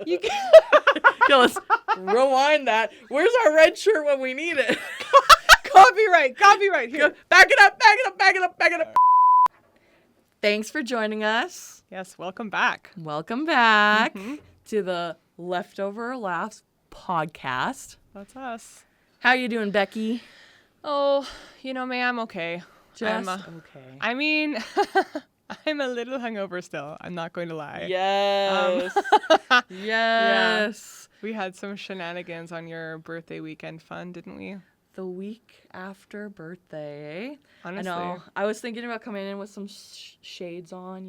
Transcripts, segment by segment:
You can... Yo, let's rewind that. Where's our red shirt when we need it? Copyright. Here. Back it up. Thanks for joining us. Yes, welcome back. Welcome back to the Leftover Laughs podcast. That's us. How you doing, Becky? Oh, man, I'm okay. Just okay. I mean, I'm a little hungover still. I'm not going to lie. Yes. Yes. Yeah. We had some shenanigans on your birthday weekend fun, didn't we? The week after birthday. Honestly. I know. I was thinking about coming in with some shades on,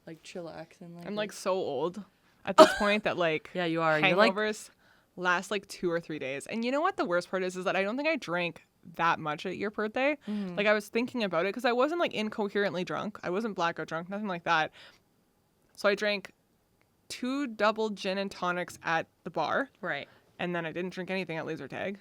like chillaxing. I'm like so old at this point that like yeah, you are. hangovers last like 2 or 3 days. And you know what the worst part is that I don't think I drank that much at your birthday. Like I was thinking about it because I wasn't like incoherently drunk. I wasn't blackout drunk, nothing like that. So I drank 2 double gin and tonics at the bar. Right. And then I didn't drink anything at laser tag.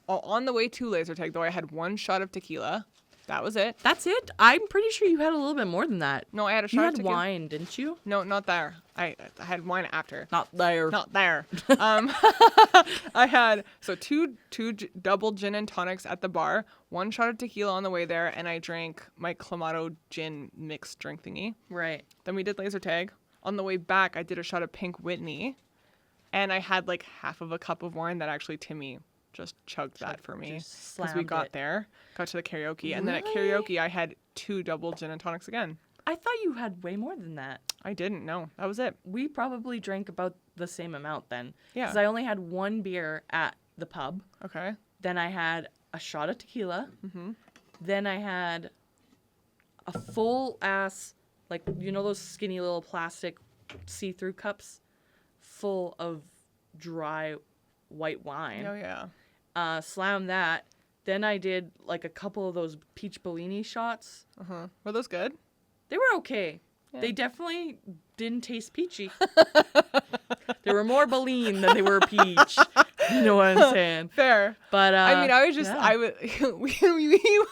On the way to laser tag, though, I had 1 shot of tequila. That was it. That's it? I'm pretty sure you had a little bit more than that. No, I had a shot You of had tequila. wine, didn't you? No, not there. I had wine after. Not there. Not there. I had 2 double gin and tonics at the bar, 1 shot of tequila on the way there, and I drank my Clamato gin mixed drink thingy. Right. Then we did laser tag. On the way back, I did a shot of Pink Whitney, and I had like half of a cup of wine that actually Timmy just chugged that for me because we got to the karaoke, and then at karaoke I had 2 double gin and tonics again. I thought you had way more than that. I didn't. No, that was it. We probably drank about the same amount then. Yeah. Because I only had 1 beer at the pub. Okay. Then I had a shot of tequila. Mm-hmm. Then I had a full ass, like, those skinny little plastic see-through cups full of dry white wine. Oh, yeah. Slammed that. Then I did like a couple of those peach Bellini shots. Uh-huh. Were those good? They were okay. Yeah. They definitely didn't taste peachy. They were more Bellini than they were peach. You know what I'm saying? Fair. But I mean, I was just, yeah. I would, we when we got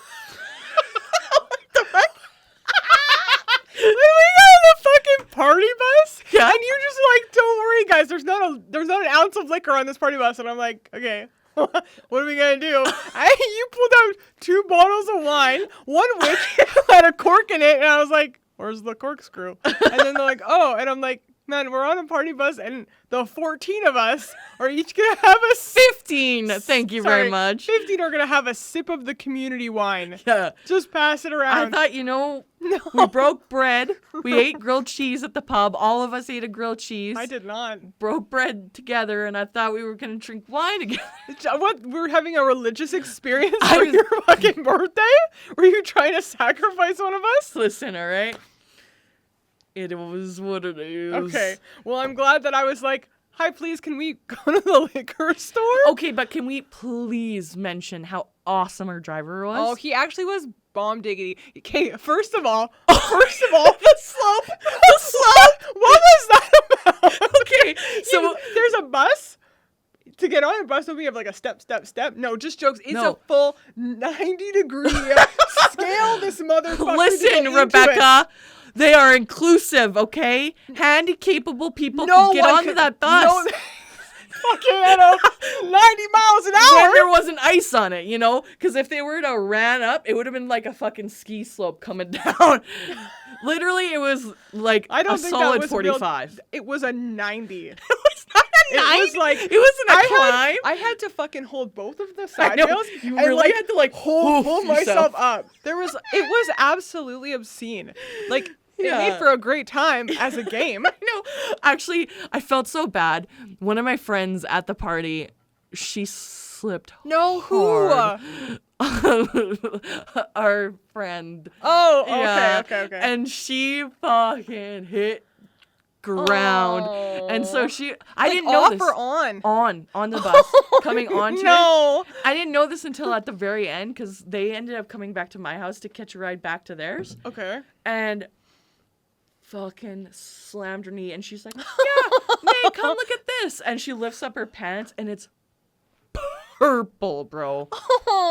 on the fucking party bus, Yeah. and you just like, don't worry, guys, there's not an ounce of liquor on this party bus, and I'm like, okay. What are we gonna do? You pulled out 2 bottles of wine, one which had a cork in it, and I was like, "Where's the corkscrew?" And then they're like, "Oh," and I'm like, "Man, we're on a party bus, and the 14 of us are each gonna have a 15. Thank you very much. 15 are gonna have a sip of the community wine. Yeah. Just pass it I around." thought, we broke bread. We ate grilled cheese at the pub. All of us ate a grilled cheese. I did not. Broke bread together, and I thought we were going to drink wine together. What? We're having a religious experience for your fucking birthday? Were you trying to sacrifice one of us? Listen, all right? It was what it is. Okay. Well, I'm glad that I was like, "Hi, please, can we go to the liquor store?" Okay, but can we please mention how awesome our driver was? Oh, he actually was bomb diggity. Okay, first of all, the slope. The slope! What was that about? Okay, so there's a bus. To get on a bus, don't we have like a step? No, just jokes. It's No. a full 90-degree scale. This motherfucker. listen, Rebecca. They are inclusive, okay? Handicapable people No can get one onto could- that bus. No, fucking at 90 miles an hour. When there wasn't ice on it, Because if they were to ran up, it would have been like a fucking ski slope coming down. Literally, it was like I don't a think solid that was 45. It was a 90. It was not a 90. It was like It wasn't a climb. I had to fucking hold both of the I side know. rails. You and really had to like pull myself yourself up. It was absolutely obscene. Like it Yeah. made for a great time as a game. No, actually, I felt so bad. One of my friends at the party, she slipped No, who? hard. Our friend. Oh, Yeah. okay. And she fucking hit ground. And so I didn't know off this. or on? On the bus, coming onto it. No. I didn't know this until at the very end because they ended up coming back to my house to catch a ride back to theirs. Okay. And fucking slammed her knee, and she's like, "Yeah, May, come look at this." And she lifts up her pants, and it's purple, bro.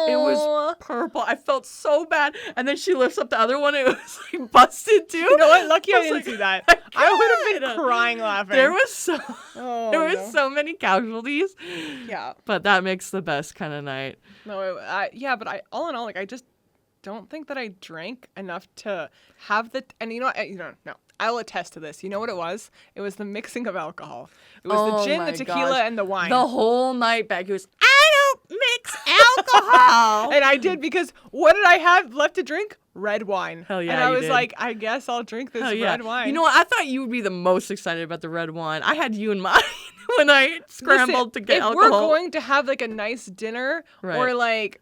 It was purple. I felt so bad. And then she lifts up the other one. It was like busted too. You know what? Lucky I was didn't like, see that. "My I would have God." been crying laughing. There was no. so many casualties. Yeah. But that makes the best kind of night. No, but all in all, like, I just don't think that I drank enough to have and no, I will attest to this. You know what it was? It was the mixing of alcohol. It was the gin, my the tequila, gosh. and the wine. The whole night, Becky was, I don't mix alcohol. And I did, because what did I have left to drink? Red wine. Hell yeah, And I you was did. like, I guess I'll drink this Hell yeah. red wine. You know what? I thought you would be the most excited about the red wine. I had you in mind when I scrambled to get if alcohol. we're going to have like a nice dinner Right. or like,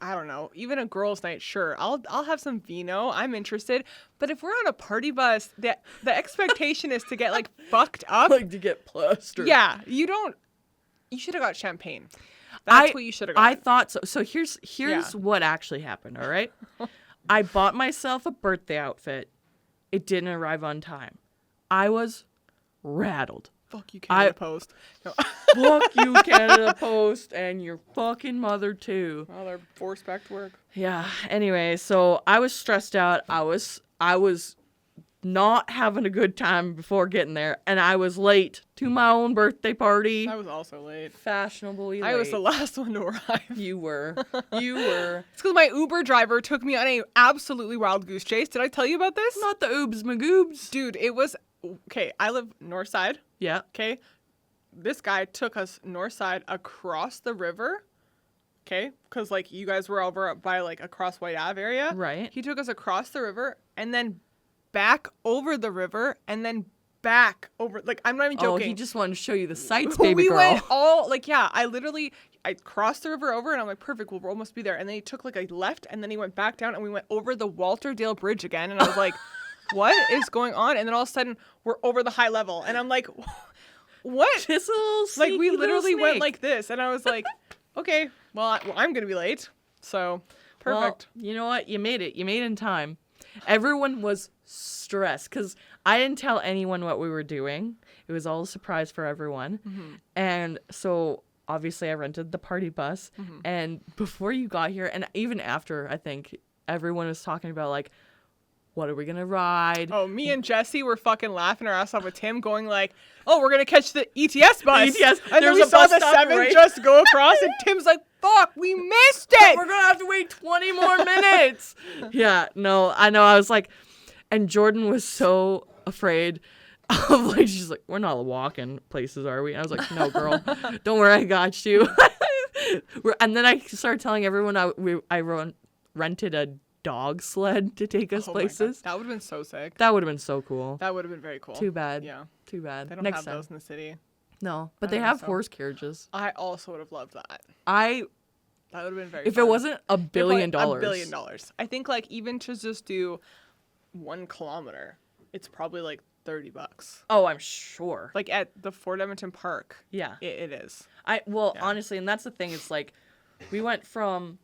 I don't know, even a girls' night, sure, I'll have some vino. I'm interested. But if we're on a party bus, the expectation is to get like fucked up. like to get plastered. Yeah, you should have got champagne. That's what you should have got. I thought so. So here's Yeah. what actually happened, all right? I bought myself a birthday outfit. It didn't arrive on time. I was rattled. Fuck you, Canada Post. No. Fuck you, Canada Post, and your fucking mother too. Well, they're forced back to work. Yeah. Anyway, so I was stressed out. I was not having a good time before getting there, and I was late to my own birthday party. I was also late. Fashionably late. I was the last one to arrive. You were. You were. It's because my Uber driver took me on a absolutely wild goose chase. Did I tell you about this? Not the oobs magoobs. Dude, it was... Okay, I live north side. Yeah. Okay? This guy took us north side across the river. Okay? Because, like, you guys were over by, like, across White Ave area. Right. He took us across the river and then back over the river and then back over... Like, I'm not even joking. Oh, he just wanted to show you the sights, baby we girl. went all... Like, yeah, I crossed the river over and I'm like, perfect, we'll almost be there. And then he took, like, a left and then he went back down and we went over the Walter Dale Bridge again. And I was like... What is going on? And then all of a sudden, we're over the high level. And I'm like, what? Just a little Like, we sneaky little literally went snake. like this. And I was like, okay, well, I'm going to be late. So, perfect. Well, you know what? You made it. You made it in time. Everyone was stressed because I didn't tell anyone what we were doing. It was all a surprise for everyone. Mm-hmm. And so, obviously, I rented the party bus. Mm-hmm. And before you got here, and even after, I think, everyone was talking about, like, what are we going to ride? Oh, me and Jesse were fucking laughing our ass off with Tim going like, oh, we're going to catch the ETS bus. The ETS. And then There's we a saw bus the stop, 7 right? just go across and Tim's like, fuck, we missed it. We're going to have to wait 20 more minutes. Yeah, no, I know. I was like, and Jordan was so afraid of, like, she's like, we're not walking places, are we? And I was like, no, girl, don't worry, I got you. And then I started telling everyone I rented a dog sled to take us Oh my God, places. that would have been so sick. That would have been so cool. That would have been very cool. Too bad. Yeah. Too bad. They don't Next have time. those in the city. No, but I they don't have think so. horse carriages. I also would have loved that. That That would have been very if fun. it wasn't $1 billion. $1 billion. I think like even to just do 1 kilometer, it's probably like $30. Oh, I'm sure. Like at the Fort Edmonton Park. Yeah. It is. Yeah. Yeah. Honestly, and that's the thing. It's like we went from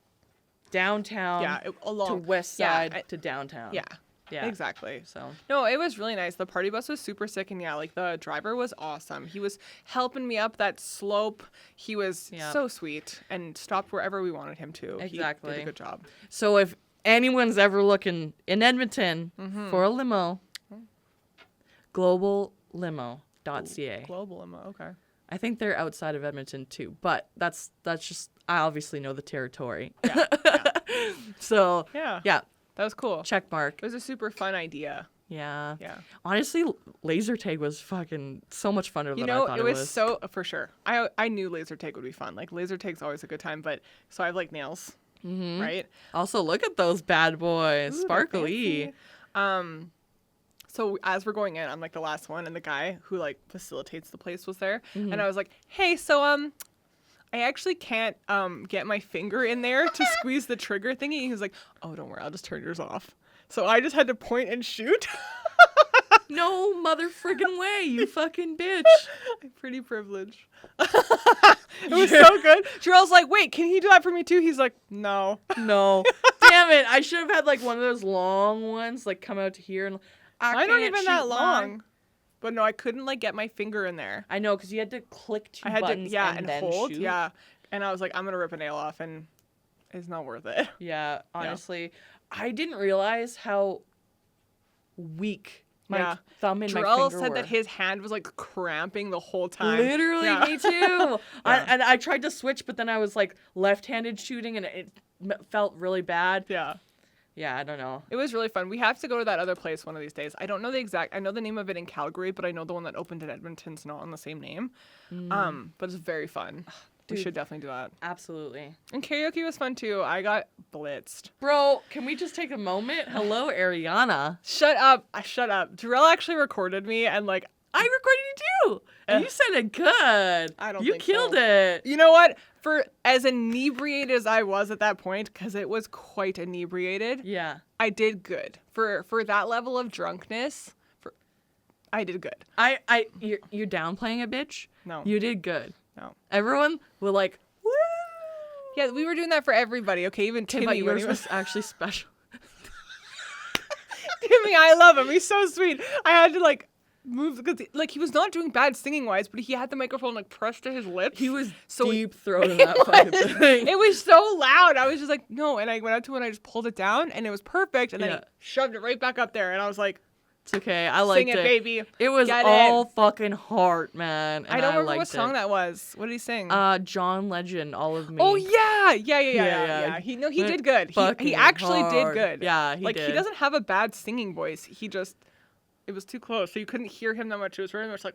downtown to west side to downtown. Yeah. Yeah. Exactly. So No, it was really nice. The party bus was super sick, and yeah, like the driver was awesome. He was helping me up that slope. He was so sweet and stopped wherever we wanted him to. Exactly. He did a good job. So if anyone's ever looking in Edmonton for a limo, globallimo.ca. Global limo. Okay. I think they're outside of Edmonton too, but that's just I obviously know the territory. Yeah. So Yeah. yeah, That was cool. check mark. It was a super fun idea. Yeah. Yeah. Honestly, laser tag was fucking so much funner than I thought it was so for sure. I knew laser tag would be fun. Like laser tag's always a good time, but so I have like nails, right? Also, look at those bad boys, Ooh, they're sparkly. fancy. So as we're going in, I'm like the last one, and the guy who like facilitates the place was there, and I was like, hey, so I actually can't get my finger in there to squeeze the trigger thingy. He was like, oh, don't worry, I'll just turn yours off. So I just had to point and shoot. No mother friggin' way, you fucking bitch. I'm pretty privileged. It was so good. Jarrell's like, wait, can he do that for me too? He's like, no. No. Damn it. I should have had like one of those long ones like come out to here and I don't even that shoot long. mine. But no, I couldn't like get my finger in there. I know, because you had to click two I had buttons to, and and then hold, shoot. yeah. And I was like, I'm going to rip a nail off, and it's not worth it. Yeah, honestly. I didn't realize how weak my thumb and my Jarrell finger said were. that his hand was like cramping the whole time. Literally, me too. Yeah. I tried to switch, but then I was like left-handed shooting, and it felt really bad. Yeah. Yeah, I don't know. It was really fun. We have to go to that other place one of these days. I don't know I know the name of it in Calgary, but I know the one that opened in Edmonton's not on the same name. But it's very fun. Dude, we should definitely do that. Absolutely. And karaoke was fun too. I got blitzed. Bro, can we just take a moment? Hello, Ariana. Shut up. Shut up. Jarrell actually recorded me and like I recorded you too. And you said it good. I don't You think killed so. it. You know what? For as inebriated as I was at that point, because it was quite inebriated, Yeah. I did good. For that level of drunkenness, I did good. You're downplaying it, bitch. No. You did good. No. Everyone were like, woo. Yeah, we were doing that for everybody, okay? Even Okay, Timmy. but when yours he was actually special. Timmy, I love him. He's so sweet. I had to like move because like he was not doing bad singing wise, but he had the microphone like pressed to his lips. He was So deep throating that fucking thing. It was so loud. I was just like, no. And I went up to it and I just pulled it down and it was perfect. And then he shoved it right back up there. And I was like, It's okay. I liked sing it, baby. It was Get all it. fucking heart, man. And I don't remember liked what song it. that was. What did he sing? John Legend, All of Me. Oh yeah. Yeah. He Went did good. He fucking actually hard. did good. Yeah, he like did. he doesn't have a bad singing voice. He just it was too close, so you couldn't hear him that much. It was very much like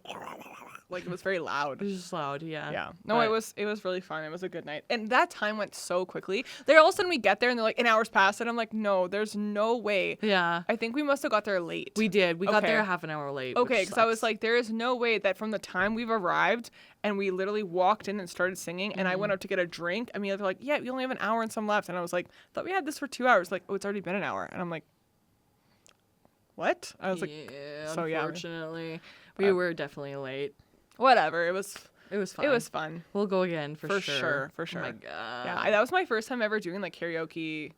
it was very loud. It was just loud, yeah. Yeah. No, But- it was really fun. It was a good night. And that time went so quickly. There all of a sudden we get there and they're like an hour's past and I'm like, no, there's no way. Yeah. I think we must have got there late. We did. We got Okay. there half an hour late. Okay, because because I was like, there is no way that from the time we've arrived and we literally walked in and started singing and I went out to get a drink. I mean, they're like, yeah, we only have an hour and some left. And I was like, thought we had this for 2 hours. Like, oh, it's already been an hour. And I'm like, what? I was like, yeah, so yeah. unfortunately, we were definitely late. whatever. It was fun. It was fun. We'll go again for sure. Oh my god. Yeah, that was my first time ever doing like karaoke,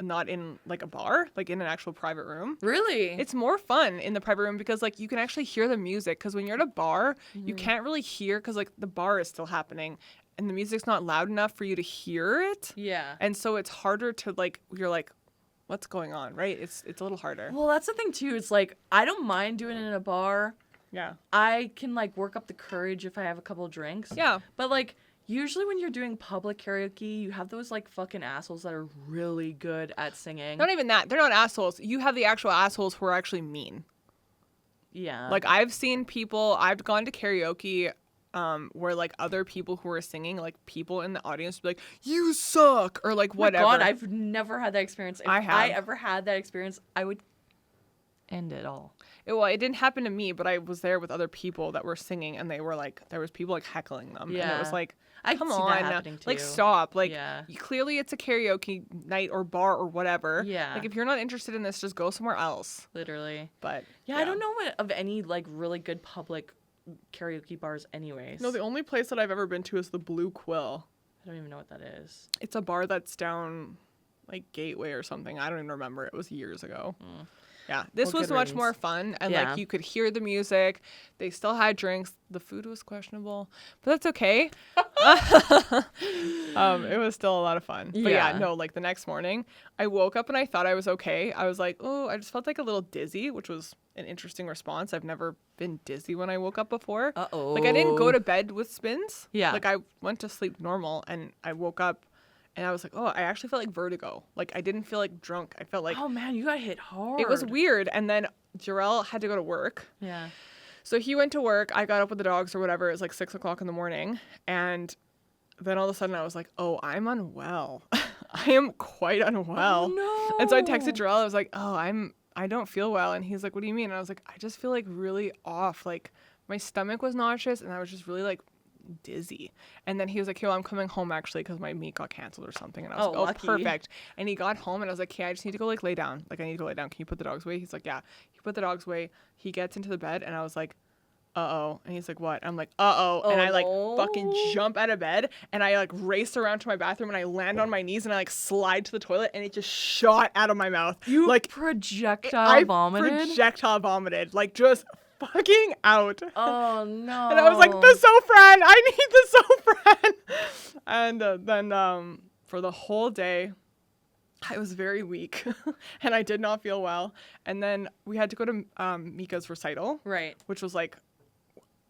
not in like a bar, like in an actual private room. Really? It's more fun in the private room because like you can actually hear the music. Because when you're at a bar, you can't really hear because like the bar is still happening and the music's not loud enough for you to hear it. Yeah. And so it's harder to like you're like, what's going on, right? It's a little harder. Well, that's the thing too. It's like I don't mind doing it in a bar. Yeah. I can like work up the courage if I have a couple drinks. Yeah. But like usually when you're doing public karaoke, you have those like fucking assholes that are really good at singing. Not even that. They're not assholes. You have the actual assholes who are actually mean. Yeah. Like I've seen people. I've gone to karaoke. Where like other people who are singing, like people in the audience would be like, "You suck," or like whatever. Oh my God, I've never had that experience. If I have. I ever had that experience, I would end it all. Well, it didn't happen to me, but I was there with other people that were singing, and they were like, there was people like heckling them, and it was Yeah. like, I come can see on, that happening like too. stop, like Yeah. clearly it's a karaoke night or bar or whatever. Yeah. Like if you're not interested in this, just go somewhere else. Literally. But Yeah, I don't know of any like really good public karaoke bars anyways. No, the only place that I've ever been to is the Blue Quill. I don't even know what that is. It's a bar that's down like Gateway or something. I don't even remember. It was years ago. Yeah, this Well, was good much riddance. more fun, and Yeah. like you could hear the music. They still had drinks. The food was questionable, but that's okay. It was still a lot of fun. But yeah, Yeah. no, like the next morning, I woke up and I thought I was okay. I was like, oh, I just felt like a little dizzy, which was an interesting response. I've never been dizzy when I woke up before. Uh-oh. Like I didn't go to bed with spins. Yeah. Like I went to sleep normal, and I woke up. And I was like, oh, I actually felt like vertigo. Like, I didn't feel like drunk. I felt like Oh man, you got hit hard. it was weird. And then Jarrell had to go to work. Yeah. So he went to work. I got up with the dogs or whatever. It was like 6 o'clock in the morning. And then all of a sudden I was like, oh, I'm unwell. I am quite unwell. Oh, no. And so I texted Jarrell. I was like, oh, I don't feel well. And he's like, what do you mean? And I was like, I just feel like really off. Like my stomach was nauseous and I was just really like dizzy. And then he was like, hey, well, I'm coming home actually because my meet got canceled or something. And I was like, oh, lucky. perfect. And he got home and I was like, hey, I just need to go like lay down. Like I need to go lay down. Can you put the dogs away? He's like, yeah. He put the dogs away. He gets into the bed and I was like, uh-oh. And he's like, what? I'm like, uh-oh. And I like no. fucking jump out of bed and I like race around to my bathroom and I land on my knees and I like slide to the toilet and it just shot out of my mouth. You like projectile vomited? projectile vomited. Like just fucking out. Oh no. And I was like, the Sofran! I need the Sofran! And then for the whole day, I was very weak and I did not feel well. And then we had to go to Mika's recital, Right. which was like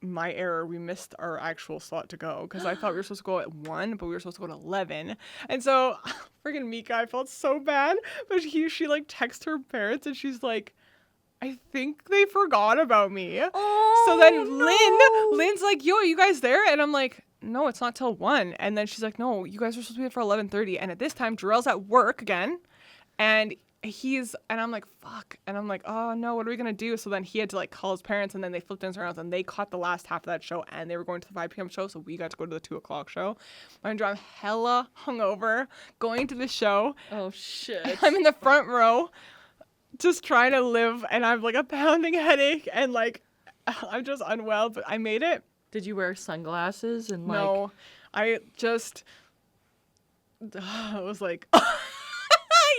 my error. We missed our actual slot to go because I thought we were supposed to go at 1, but we were supposed to go at 11. And so freaking Mika, I felt so bad. But she like texted her parents and she's like, I think they forgot about me. Oh, so then no. Lynn's like, yo, are you guys there? And I'm like, no, it's not till 1. And then she's like, no, you guys are supposed to be there for 11:30. And at this time, Jarrell's at work again. And I'm like, fuck. And I'm like, oh no, what are we going to do? So then he had to like call his parents and then they flipped things around and they caught the last half of that show and they were going to the 5 p.m. show. So we got to go to the 2 o'clock show. I'm hella hungover going to the show. Oh, shit. I'm in the front row just trying to live and I have like a pounding headache and like I'm just unwell, but I made it. Did you wear sunglasses and like? No, I just I was like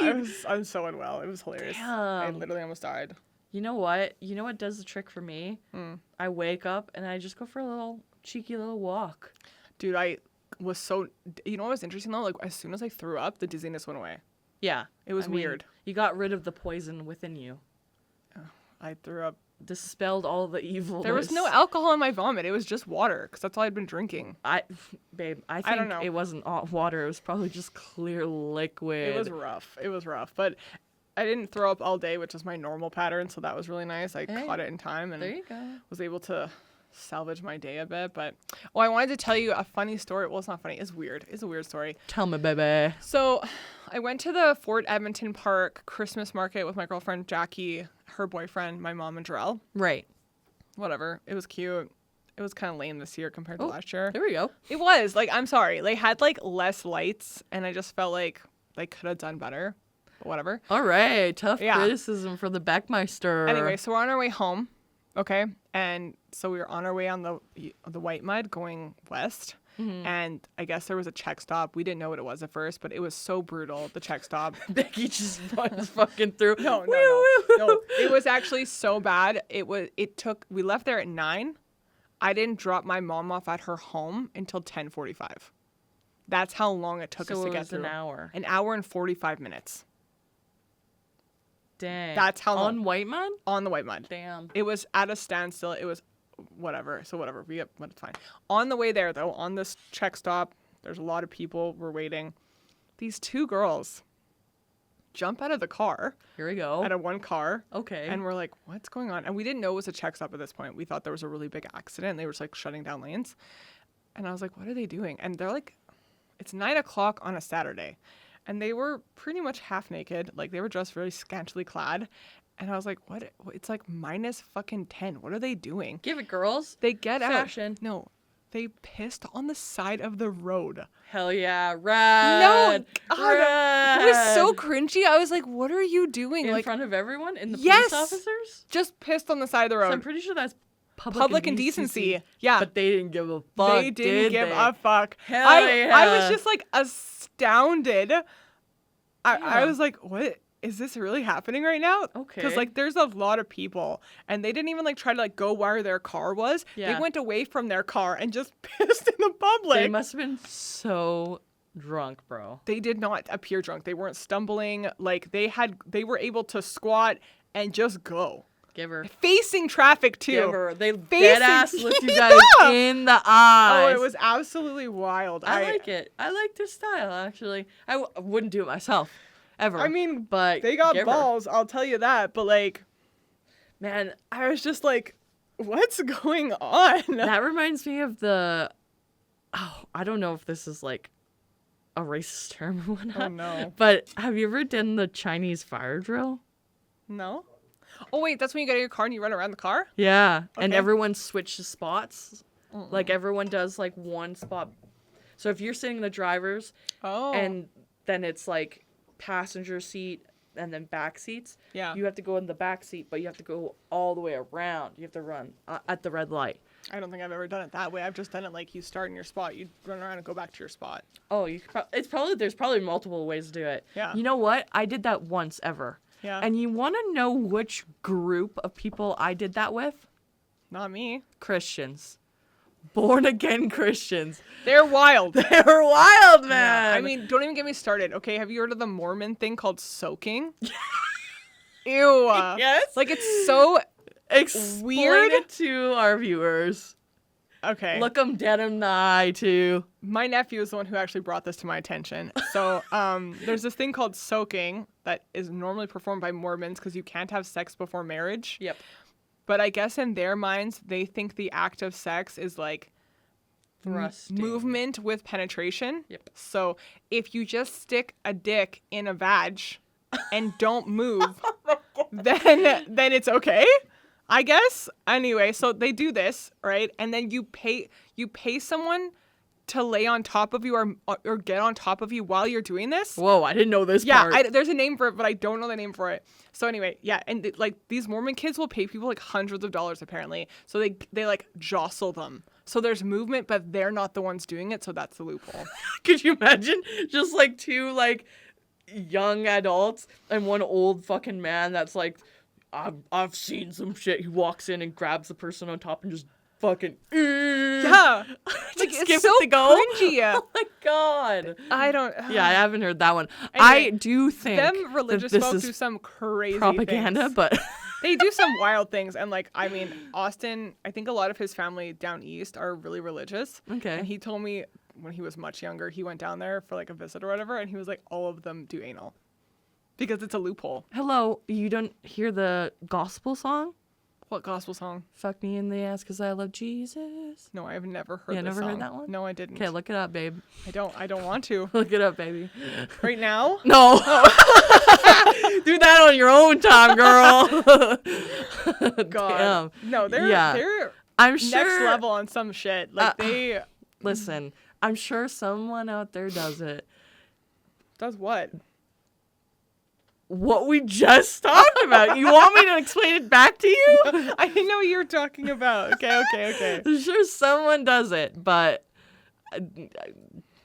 I'm so unwell. It was hilarious. Damn. I literally almost died. You know what? You know what does the trick for me? I wake up and I just go for a little cheeky little walk. Dude, I was so, you know what was interesting though? Like as soon as I threw up, the dizziness went away. Yeah. It was I mean, weird. You got rid of the poison within you. I threw up. Dispelled all the evil. There was no alcohol in my vomit. It was just water because that's all I'd been drinking. Babe, I think don't know. it wasn't all water. It was probably just clear liquid. It was rough. It was rough. But I didn't throw up all day, which is my normal pattern. So that was really nice. I caught it in time and There you go. was able to salvage my day a bit. But I wanted to tell you a funny story. Well, it's not funny. It's weird. It's a weird story. Tell me, baby. So I went to the Fort Edmonton Park Christmas market with my girlfriend Jackie, her boyfriend, my mom, and Jarrell. Right. Whatever. It was cute. It was kind of lame this year compared to last year. There we go. It was. Like, I'm sorry. They had, like, less lights, and I just felt like they could have done better. But whatever. All right. Tough Yeah. criticism for the Beckmeister. Anyway, so we're on our way home, okay? And so we were on our way on the White Mud going west. Mm-hmm. And I guess there was a check stop. We didn't know what it was at first, but it was so brutal, the check stop. Becky just runs fucking through. No. It was actually so bad. We left there at 9. I didn't drop my mom off at her home until 10:45. That's how long it took us to get through. an hour. An hour and 45 minutes. Dang. That's how long. On White Mud? On the White Mud. Damn. It was at a standstill. It was whatever. So whatever. But it's fine. On the way there, though, on this check stop, there's a lot of people. We're waiting. These 2 girls jump out of the car. Here we go. Out of one car. Okay. And we're like, what's going on? And we didn't know it was a check stop at this point. We thought there was a really big accident. And they were just like shutting down lanes. And I was like, what are they doing? And they're like, it's 9 o'clock on a Saturday. And they were pretty much half naked. Like they were dressed very scantily clad. And I was like, what? It's like minus fucking 10. What are they doing? Give it, girls. They get Fashion. out. No, they pissed on the side of the road. Hell yeah. Rad. No, God, Rad. it was so cringy. I was like, what are you doing? In like front of everyone? In the Yes! police officers? just pissed on the side of the road. So I'm pretty sure that's Public indecency. Yeah. But they didn't give a fuck. They didn't give they? a fuck. Hell I was yeah. just like astounded. I Yeah. was like, what? Is this really happening right now? Okay. Because like there's a lot of people and they didn't even like try to like go where their car was. Yeah. They went away from their car and just pissed in the public. They must have been so drunk, bro. They did not appear drunk. They weren't stumbling. Like they were able to squat and just go. Give her. Facing traffic too. Give her. They Facing- dead ass looked you guys Yeah. in the eyes. Oh, it was absolutely wild. I like it. I like their style, actually. I wouldn't do it myself. Ever. I mean, but they got give her. balls, I'll tell you that. But like, Man, I was just like, what's going on? that reminds me of the. Oh, I don't know if this is like a racist term or whatnot. Oh, no. But have you ever done the Chinese fire drill? No? Oh, wait, that's when you get in your car and you run around the car? Yeah. And Okay. everyone switches spots. Like everyone does like one spot. So if you're sitting in the driver's Oh. and then it's like passenger seat and then back seats. Yeah. You have to go in the back seat, but you have to go all the way around. You have to run at the red light. I don't think I've ever done it that way. I've just done it like you start in your spot, you run around and go back to your spot. Oh, there's probably multiple ways to do it. Yeah. You know what? I did that once ever. Yeah. And you want to know which group of people I did that with? Not me. Christians. born again Christians. They're wild. They're wild, Yeah. man. I mean, don't even get me started. Okay, have you heard of the Mormon thing called soaking? Ew. yes. Like, it's so Explain weird. it to our viewers. Okay. Look them dead in the eye, too. My nephew is the one who actually brought this to my attention. So there's this thing called soaking that is normally performed by Mormons because you can't have sex before marriage. Yep. But I guess in their minds, they think the act of sex is like Thrusting. movement with penetration. Yep. So if you just stick a dick in a vag and don't move, then it's okay, I guess. Anyway, so they do this, right? And then you pay someone to lay on top of you or get on top of you while you're doing this. Whoa, I didn't know this Yeah, part. there's a name for it, but I don't know the name for it. So anyway, yeah, and like these Mormon kids will pay people like hundreds of dollars apparently. So they like jostle them. So there's movement, but they're not the ones doing it. So that's the loophole. Could you imagine just like two like young adults and one old fucking man that's like, I've seen some shit. He walks in and grabs the person on top and just fucking Yeah, like Just it's give so it the go. cringy. Oh my god. I don't. Yeah, I haven't heard that one. Anyway, I do think them religious that this folk is do some crazy propaganda, things. but They do some wild things, and like I mean, Austin. I think a lot of his family down east are really religious. okay. And he told me when he was much younger, he went down there for like a visit or whatever, and he was like, all of them do anal because it's a loophole. Hello, you don't hear the gospel song? What gospel song? Fuck me in the ass because I love Jesus. No, I have never heard. Yeah, this never heard song. that one? No, I didn't. Okay, look it up, babe. I don't want to Look it up, baby. right now. No. Do that on your own time, girl. God, Damn. no, they're Yeah. they're I'm sure. next level on some shit. Like they Listen, I'm sure someone out there does it. does what? What we just talked about. You want me to explain it back to you? I didn't know what you were talking about. Okay. I'm sure someone does it, but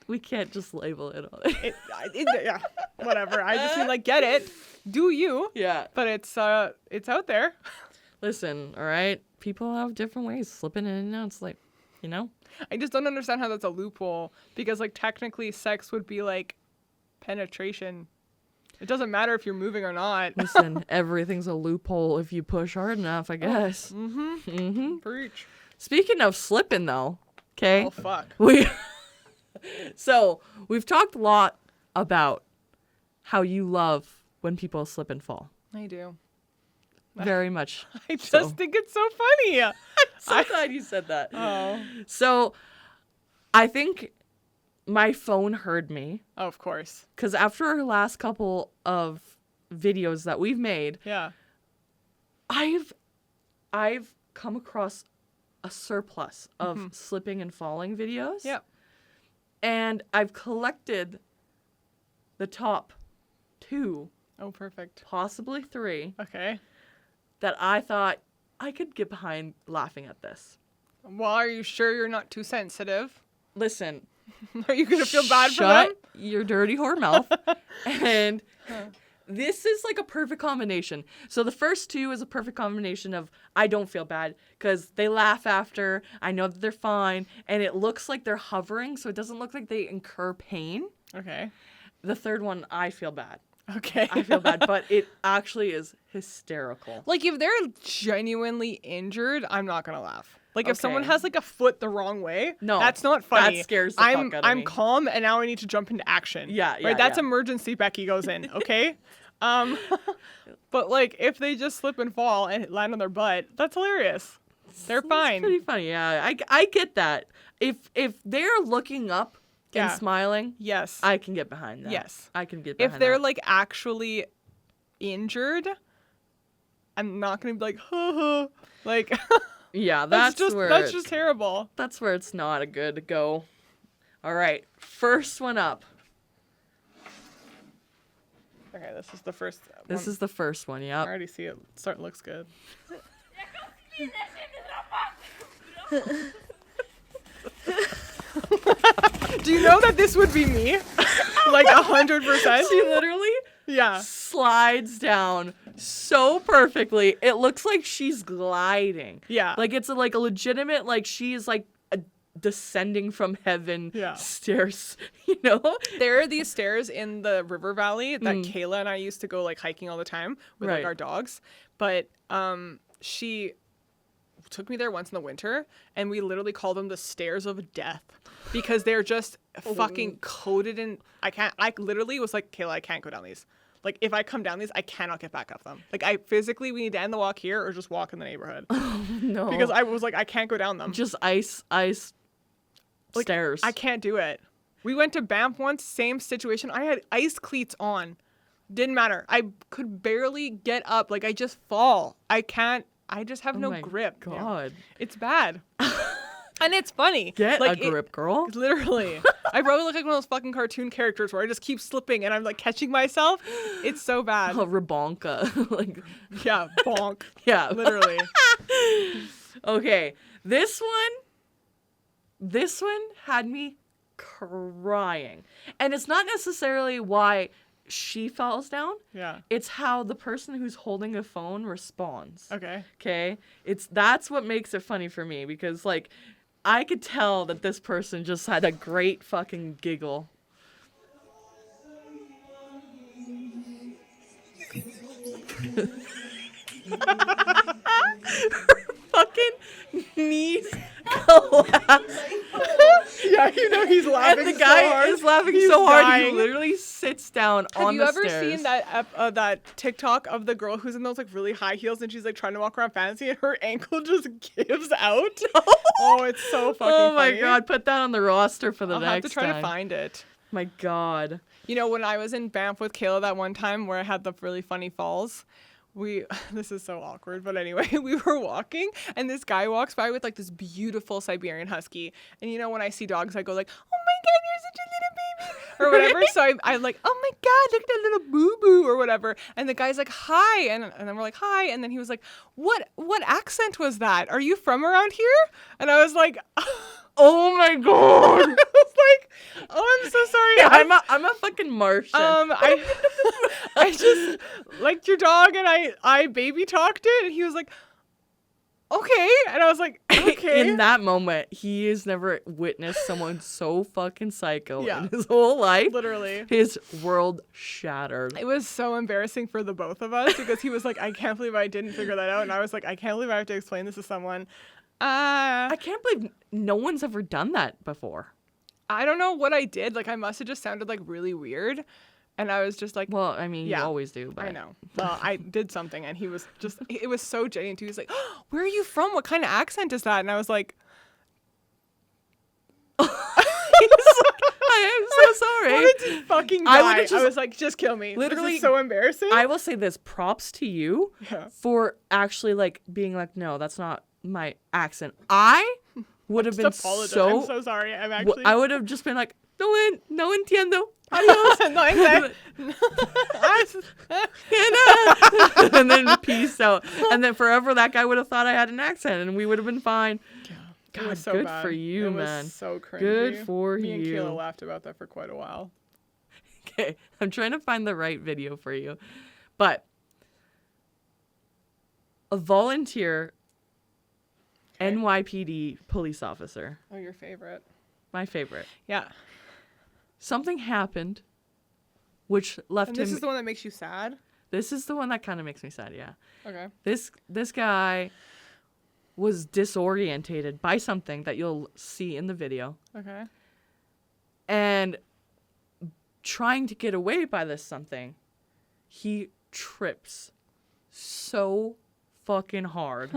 we can't just label it on it. Yeah, whatever. I just mean like get it, do you? Yeah. But it's out there. Listen, all right? People have different ways slipping in and out. It's like, you know? I just don't understand how that's a loophole because like technically sex would be like penetration. It doesn't matter if you're moving or not. Listen, everything's a loophole if you push hard enough, I guess. Preach. Speaking of slipping, though, okay? Oh fuck. So, we've talked a lot about how you love when people slip and fall. I do. Very much. I just so. think it's so funny. So glad you said that. Oh. So, I think my phone heard me Oh, of course. because after our last couple of videos that we've made, Yeah. I've come across a surplus of slipping and falling videos. Yep. And I've collected the top 2, Oh, perfect. possibly 3, Okay. that I thought I could get behind laughing at this. Well, are you sure you're not too sensitive? Listen, Are you gonna feel bad for shut them? your dirty whore mouth. And this is like a perfect combination. So the first 2 is a perfect combination of I don't feel bad because they laugh after. I know that they're fine. And it looks like they're hovering, so it doesn't look like they incur pain. Okay. The third one, I feel bad. Okay. I feel bad, but it actually is hysterical. Like if they're genuinely injured, I'm not gonna laugh. Like if someone Okay. has like a foot the wrong way, No, that's not funny. that scares the I'm fuck out of me. calm and now I need to jump into action. Yeah, Right. yeah, That's yeah. emergency Becky goes in. Okay. But like if they just slip and fall and land on their butt, that's hilarious. They're It's fine. pretty funny. Yeah, I get that. If they're looking up Yeah. and smiling, Yes. I can get behind that. Yes. I can get behind If they're that. like actually injured, I'm not gonna be like, ha. Like Yeah, that's that's just terrible. that's where it's not a good go. All right, first one up. Okay, this is the first. This one. is the first one. I Yep. already see it. Looks good. Do you know that this would be me? Like 100%. She literally Yeah. slides down so perfectly. It looks like she's gliding. Yeah. Like it's like a legitimate, like she's like a descending from heaven Yeah. stairs, you know? There are these stairs in the river valley that Kayla and I used to go like hiking all the time with like Right. our dogs. But she took me there once in the winter, and we literally called them the stairs of death because they're just fucking coated in. I literally was like, Kayla, I can't go down these. Like, if I come down these, I cannot get back up them. Like, we need to end the walk here or just walk in the neighborhood. No. Because I was like, I can't go down them. Just ice Like, stairs. I can't do it. We went to Banff once, same situation. I had ice cleats on. Didn't matter. I could barely get up. Like, I just fall. I just have no my grip. Yeah. God. It's bad. And it's funny. Get like, a grip, girl. Literally. I probably look like one of those fucking cartoon characters where I just keep slipping and I'm like catching myself. It's so bad. Oh, Rabonka. Like, Yeah, bonk. yeah. Literally. Okay. This one had me crying. And it's not necessarily why she falls down. Yeah. It's how the person who's holding a phone responds. Okay. Okay? That's what makes it funny for me because like I could tell that this person just had a great fucking giggle. Her fucking knees collapse. Yeah, you know he's laughing And the guy so hard. is laughing He's so hard he dying. literally sits down Have on you the ever stairs. seen that TikTok of the girl who's in those like really high heels and she's like trying to walk around fancy and her ankle just gives out? Oh, it's so fucking Oh my funny. god, put that on the roster for the I'll next have to try time. to find it. My god. You know, when I was in Banff with Kayla that one time where I had the really funny falls, this is so awkward, but anyway, we were walking and this guy walks by with like this beautiful Siberian husky. And you know, when I see dogs, I go like, oh my God, you're such a little baby or whatever. So I'm like, oh my God, look at that little boo-boo or whatever. And the guy's like, hi. And then we're like, hi. And then he was like, what accent was that? Are you from around here? And I was like, Oh my god. I was like, oh, I'm so sorry. I'm a fucking Martian. I just liked your dog and I baby talked it and he was like, okay. And I was like, okay. In that moment, he has never witnessed someone so fucking psycho Yeah. in his whole life. Literally. His world shattered. It was so embarrassing for the both of us because he was like, I can't believe I didn't figure that out. And I was like, I can't believe I have to explain this to someone. I can't believe no one's ever done that before. I don't know what I did. Like, I must have just sounded like really weird. And I was just like, Well, I mean, Yeah. you always do, but I know. Well, I did something and he was just, it was so genuine too. He was like, oh, where are you from? What kind of accent is that? And I was like, I am so sorry. I wanted to fucking I die. would've I was like, just kill me. Literally, This is so embarrassing. I will say this, props to you Yeah. for actually like being like, no, that's not my accent. I would have been Just apologize. so I'm so sorry. I'm actually. I would have just been like, no entiendo. Adios. no, I'm And then peace out. And then forever that guy would have thought I had an accent and we would have been fine. It was so good bad. for you, it man. Was so cringy. Good for Me and you. Kayla laughed about that for quite a while. Okay, I'm trying to find the right video for you. But a volunteer NYPD police officer, Oh, your favorite. my favorite. Yeah. Something happened which left And him this is the one that makes you sad? This is the one that kind of makes me sad, yeah. Okay. This guy was disorientated by something that you'll see in the video. Okay. And trying to get away by this something, he trips so fucking hard.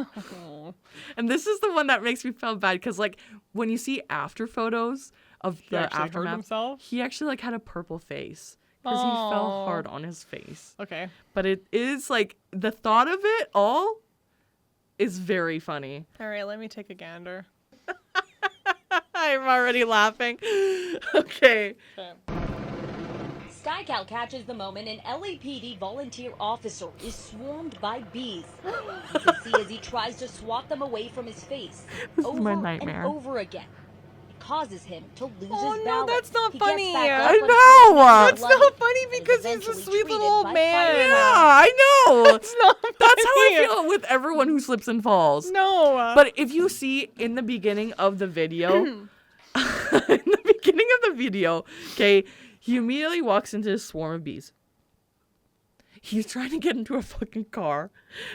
And this is the one that makes me feel bad because like when you see after photos of He the actually hurt aftermath, himself? he actually like had a purple face because he fell Aw. hard on his face. Okay. But it is like the thought of it all is very funny. All right, let me take a gander. I'm already laughing. Okay. SkyCal catches the moment an LAPD volunteer officer is swarmed by bees. You can see as he tries to swat them away from his face This is over my nightmare. and over again. causes him to lose Oh, his no, balance. that's not He gets funny. back I up, but know. That's bloody. not funny He is because he's a eventually sweet little treated old by man. Yeah, firefighters. I know. That's not funny. That's how I feel with everyone who slips and falls. No. But if you see in the beginning of the video, okay, he immediately walks into a swarm of bees. He's trying to get into a fucking car,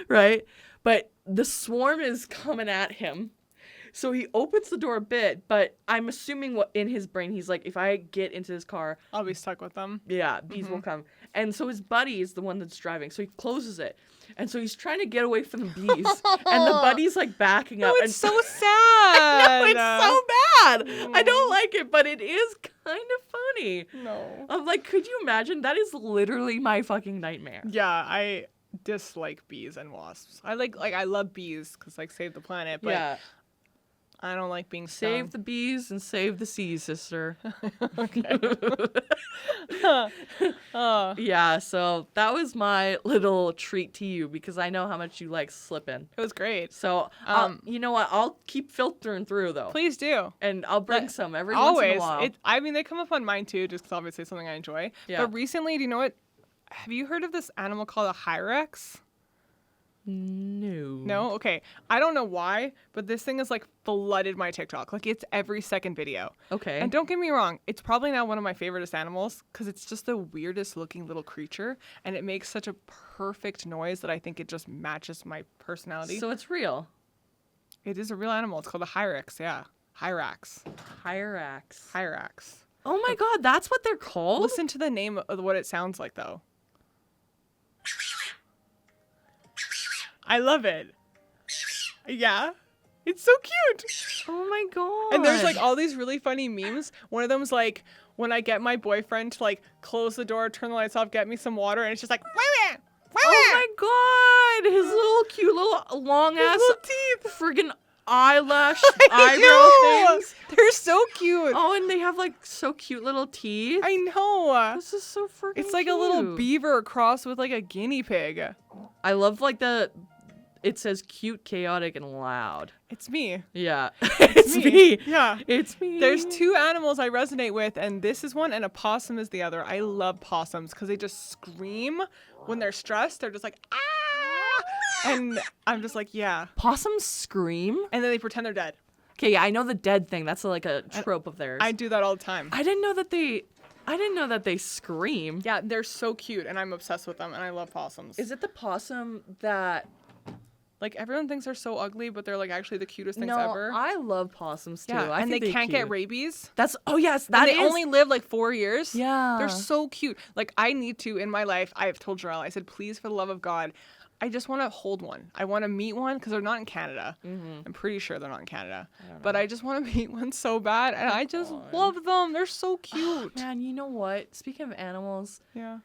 right? But the swarm is coming at him. So he opens the door a bit, but I'm assuming what in his brain, he's like, if I get into this car, I'll be stuck with them. yeah, bees will come. And so his buddy is the one that's driving. So he closes it. And so he's trying to get away from the bees. And the buddy's like backing up. No, and it's so sad. no, it's so bad. I don't like it, but it is kind of funny. No. I'm like, could you imagine? That is literally my fucking nightmare. Yeah, I dislike bees and wasps. I I love bees because save the planet, but yeah. I don't like being stung. Save the bees and save the seas, sister. Yeah, so that was my little treat to you because I know how much you like slipping. It was great. So, you know what? I'll keep filtering through though. Please do. And I'll bring But some every Always. once in a while. They come up on mine too, just 'cause obviously it's something I enjoy. Yeah. But recently, do you know what? Have you heard of this animal called a hyrax? No. No? Okay. I don't know why, but this thing is flooded my TikTok. It's every second video. Okay. And don't get me wrong, it's probably now one of my favoriteest animals because it's just the weirdest looking little creature and it makes such a perfect noise that I think it just matches my personality. So it's real. It is a real animal. It's called a hyrax. Yeah. Hyrax. Hyrax. Hyrax. Oh my god, that's what they're called? Listen to the name of what it sounds like though. I love it. Yeah. It's so cute. Oh my god. And there's all these really funny memes. One of them's when I get my boyfriend to close the door, turn the lights off, get me some water, and it's just wah-wah, Oh my god. His little cute little long ass little teeth. friggin' eyelash I eyebrow know. things. They're so cute. Oh, and they have so cute little teeth. I know. This is so freaking It's like a little beaver crossed with a guinea pig. I love it says cute, chaotic, and loud. It's me. Yeah. It's me. Yeah. It's me. There's two animals I resonate with, and this is one, and a possum is the other. I love possums because they just scream when they're stressed. They're just ah! And I'm just yeah. Possums scream? And then they pretend they're dead. Okay, yeah, I know the dead thing. That's a trope of theirs. I do that all the time. I didn't know that they scream. Yeah, they're so cute, and I'm obsessed with them, and I love possums. Is it the possum that... Everyone thinks they're so ugly, but they're actually the cutest things No, ever. I love possums too. Yeah, I and they think can't get cute. rabies. That's yes, And that they is. only live 4 years. Yeah. They're so cute. I need to in my life. I've told Jarrell. I said, please, for the love of God, I just want to hold one. I want to meet one because they're not in Canada. Mm-hmm. I'm pretty sure they're not in Canada. But I just want to meet one so bad, and I just love them. They're so cute. Man, you know what? Speaking of animals, Yeah.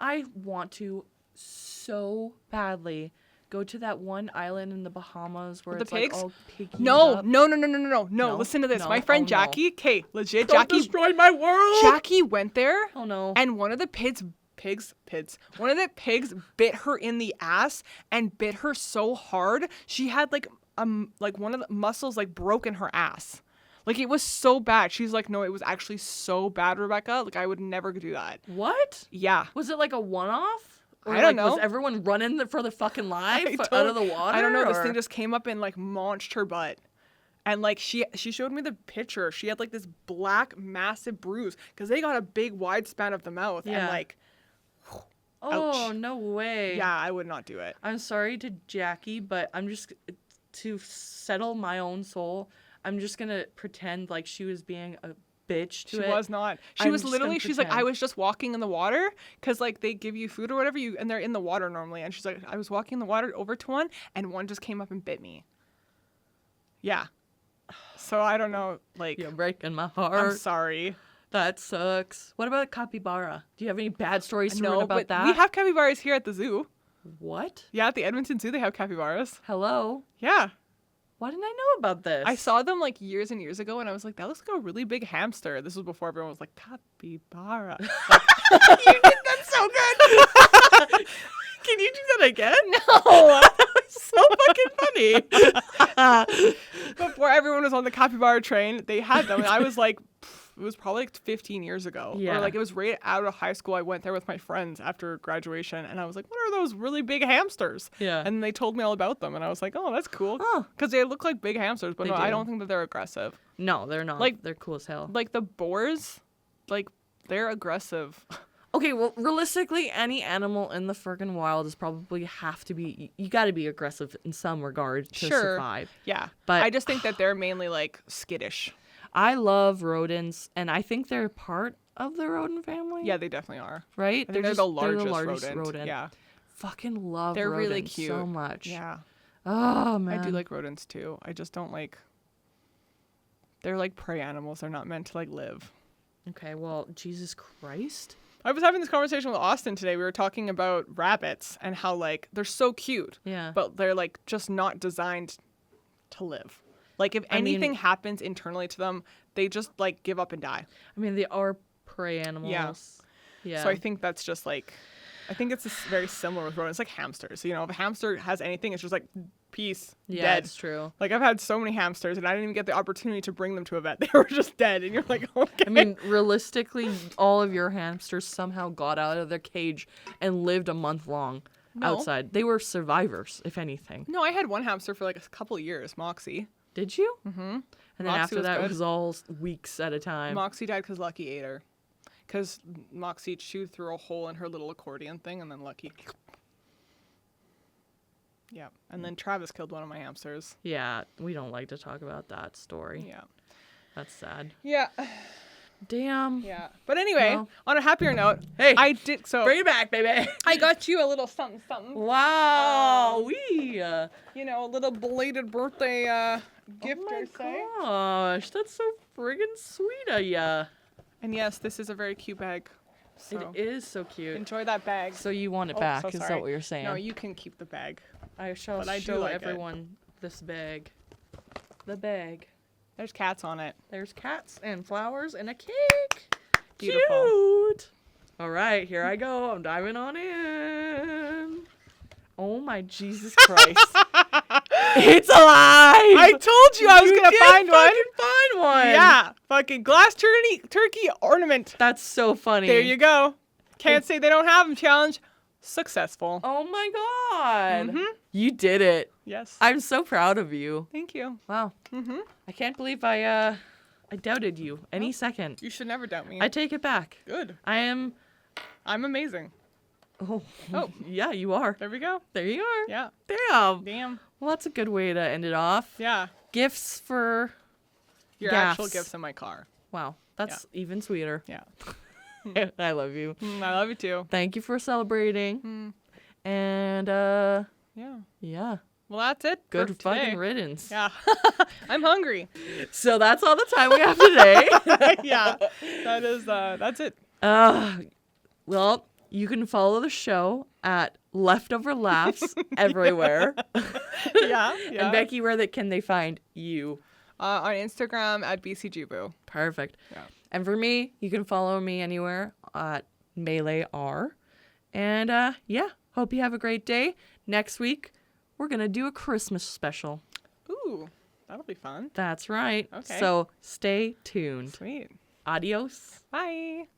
I want to so badly go to that one island in the Bahamas where The it's pigs? all piggy. No. No. Listen to this. No? My friend Oh, no. Jackie, legit, Don't Jackie. destroy my world. Jackie went there. Oh no. And one of the pigs, one of the pigs bit her in the ass and bit her so hard she had one of the muscles broke in her ass. It was so bad. She's no, it was actually so bad, Rebecca. I would never do that. What? Yeah. Was it a one-off? Or I don't know. Was everyone running for the fucking life out of the water? I don't know. This or- thing just came up and launched her butt. And she showed me the picture. She had this black massive bruise because they got a big wide span of the mouth. Yeah. And Oh, ouch. no way. Yeah, I would not do it. I'm sorry to Jackie, but I'm just to settle my own soul. I'm just gonna pretend like she was being a bitch to She it. was not. She I'm was just literally, gonna she's I pretend. was just walking in the water because they give you food or whatever and they're in the water normally. And she's I was walking in the water over to one and one just came up and bit me. Yeah. So I don't know, You're breaking my I'm heart. sorry. That sucks. What about capybara? Do you have any bad stories to No, ruin about but that? we have capybaras here at the zoo. What? Yeah, at the Edmonton Zoo, they have capybaras. Hello? Yeah. Why didn't I know about this? I saw them years and years ago and I was that looks like a really big hamster. This was before everyone was capybara. You did that so good. Can you do that again? No. So fucking funny. before everyone was on the capybara train, they had them. And I was like, it was probably like 15 years ago. Yeah. Or like it was right out of high school. I went there with my friends after graduation, and I was like, what are those really big hamsters? Yeah. And they told me all about them, and I was like, oh, that's cool. Oh. Because they look like big hamsters, but They no, I do. don't think that they're aggressive. No, they're not. Like- They're cool as hell. Like the boars, like they're aggressive. Okay, well, realistically, any animal in the friggin' wild is probably have to be. You got to be aggressive in some regard to Sure. survive. Yeah. But- I just think that they're mainly like skittish. I love rodents, and I think they're part of the rodent family. Yeah, they definitely are. Right? I think they're the largest, largest rodent. Yeah. Fucking love They're rodents really cute. so much. Yeah. Oh, man. I do like rodents too. I just don't like. They're like prey animals. They're not meant to like live. Okay, well, Jesus Christ. I was having this conversation with Austin today. We were talking about rabbits and how like they're so cute, Yeah. but they're like just not designed to live. Like if I mean- anything happens internally to them, they just like give up and die. I mean, they are prey animals. Yeah. So I think that's just like, I think it's very similar with rodents. Like hamsters. You know, if a hamster has anything, it's just like peace, yeah, dead. it's true. Like I've had so many hamsters, and I didn't even get the opportunity to bring them to a vet. They were just dead, and you're like, okay. I mean, realistically, all of your hamsters somehow got out of their cage and lived a month long No. outside. They were survivors, if anything. No, I had one hamster for like a couple of years, Moxie. Did you? Mm-hmm. And then Moxie after was that, good. it was all weeks at a time. Moxie died because Lucky ate her. Because Moxie chewed through a hole in her little accordion thing, and then Lucky. Yeah. And then Travis killed one of my hamsters. Yeah, we don't like to talk about that story. Yeah. That's sad. Yeah. Damn. Yeah. But anyway, Well. on a happier note, Hey, I did so. bring it back, baby. I got you a little something, something. Wow. We. You know, a little belated birthday gift Oh or my say. gosh, that's so friggin' sweet of ya. And yes, this is a very cute bag. So It is so cute. enjoy that bag. So you want it Oh, back? so Is sorry. that what you're saying? No, you can keep the bag. I shall but I do show like it. everyone this bag. The bag. There's cats on it. There's cats and flowers and a cake. Beautiful. Cute. All right, here I go. I'm diving on in. Oh my Jesus Christ! It's alive. I told you I was gonna can find one. fucking find one. Yeah, fucking glass turkey ornament. That's so funny. There you go. Can't say they don't have them. Challenge successful. Oh my God! Mhm. You did it. Yes. I'm so proud of you. Thank you. Wow. Mhm. I can't believe I doubted you any second. You should never doubt me. I take it back. Good. I am. I'm amazing. Oh. Oh. Yeah, you are. There we go. There you are. Yeah. Damn. Damn. Well, that's a good way to end it off. Yeah. Gifts for. Your actual Gaffs. gifts in my car. Wow, that's even sweeter. Yeah. I love you. I love you too. Thank you for celebrating. Mm. And Yeah. yeah, Well, that's it. for good today. fucking riddance. Yeah. I'm hungry. So that's all the time we have today. Yeah. That's it. Well, you can follow the show at Leftover Laughs everywhere. Yeah. Yeah. And Becky, where can they find you? On Instagram at BCJubu. Perfect. Yeah. And for me, you can follow me anywhere at Melee R. And yeah, hope you have a great day. Next week, we're going to do a Christmas special. Ooh, that'll be fun. That's right. Okay. So stay tuned. Sweet. Adios. Bye.